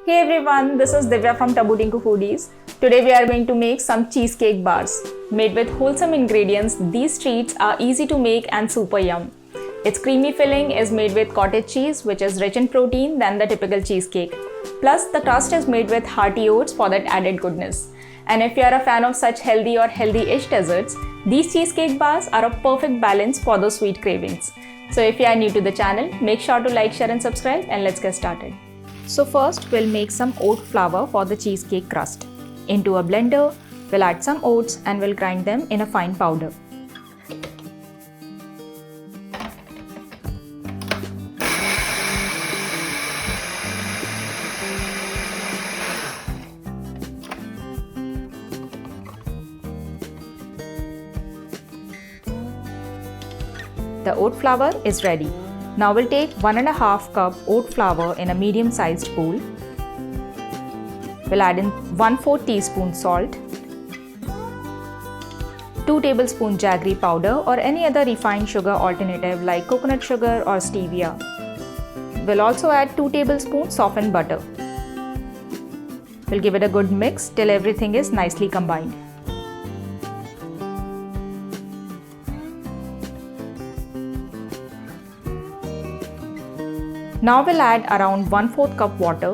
Hey everyone, this is Divya from Tabu Tinku Foodies. Today we are going to make some cheesecake bars. Made with wholesome ingredients, these treats are easy to make and super yum. Its creamy filling is made with cottage cheese, which is rich in protein than the typical cheesecake. Plus, the crust is made with hearty oats for that added goodness. And if you are a fan of such healthy or healthy-ish desserts, these cheesecake bars are a perfect balance for those sweet cravings. So if you are new to the channel, make sure to like, share and subscribe, and let's get started. So first we'll make some oat flour for the cheesecake crust. Into a blender, we'll add some oats and we'll grind them in a fine powder. The oat flour is ready. Now we'll take 1.5 cup oat flour in a medium-sized bowl. We'll add in 1/4 teaspoon salt, 2 tablespoons jaggery powder or any other refined sugar alternative like coconut sugar or stevia. We'll also add 2 tablespoons softened butter. We'll give it a good mix till everything is nicely combined. Now we'll add around 1/4 cup water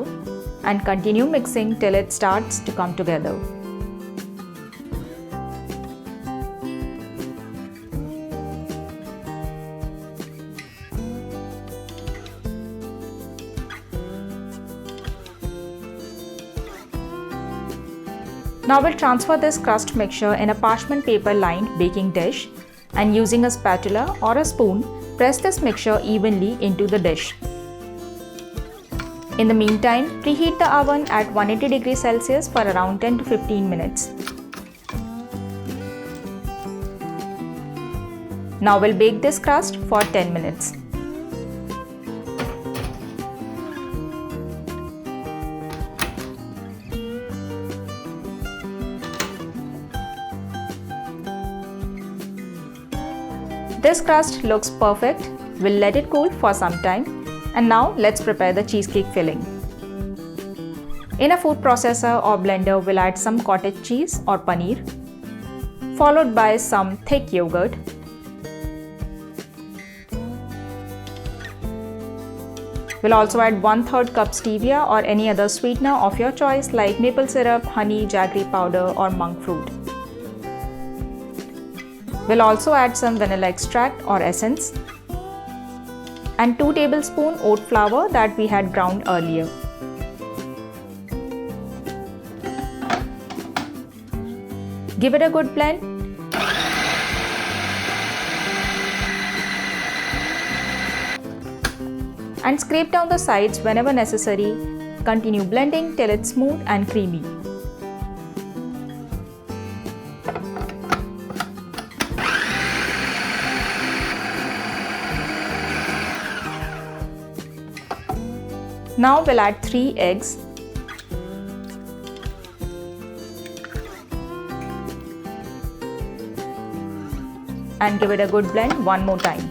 and continue mixing till it starts to come together. Now we'll transfer this crust mixture in a parchment paper lined baking dish and using a spatula or a spoon, press this mixture evenly into the dish. In the meantime, preheat the oven at 180 degrees Celsius for around 10 to 15 minutes. Now we'll bake this crust for 10 minutes. This crust looks perfect. We'll let it cool for some time. And now let's prepare the cheesecake filling. In a food processor or blender, we'll add some cottage cheese or paneer, followed by some thick yogurt. We'll also add 1/3 cup stevia or any other sweetener of your choice like maple syrup, honey, jaggery powder or monk fruit. We'll also add some vanilla extract or essence and 2 tablespoons oat flour that we had ground earlier. Give it a good blend. And scrape down the sides whenever necessary. Continue blending till it's smooth and creamy. Now we'll add 3 eggs and give it a good blend one more time.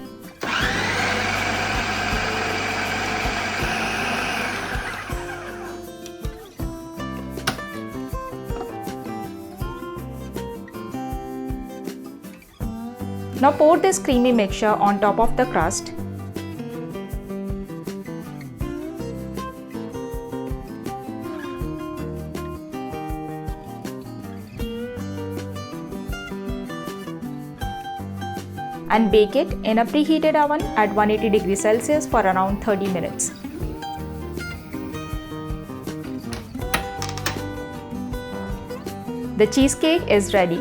Now pour this creamy mixture on top of the crust. And bake it in a preheated oven at 180 degrees Celsius for around 30 minutes. The cheesecake is ready.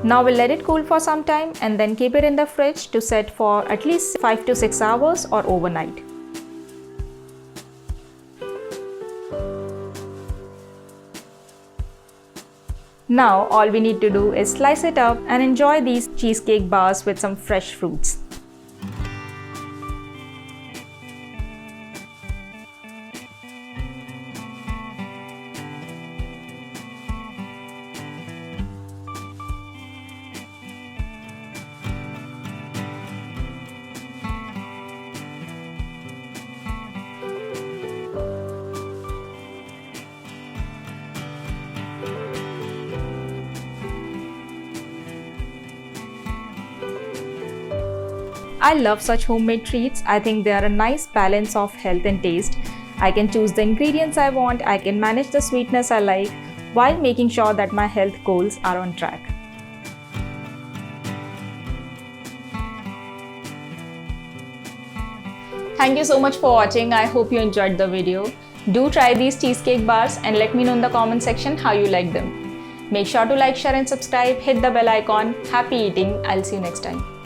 Now we'll let it cool for some time and then keep it in the fridge to set for at least 5 to 6 hours or overnight. Now all we need to do is slice it up and enjoy these cheesecake bars with some fresh fruits. I love such homemade treats. I think they are a nice balance of health and taste. I can choose the ingredients I want, I can manage the sweetness I like, while making sure that my health goals are on track. Thank you so much for watching. I hope you enjoyed the video. Do try these cheesecake bars and let me know in the comment section how you like them. Make sure to like, share and subscribe. Hit the bell icon. Happy eating. I'll see you next time.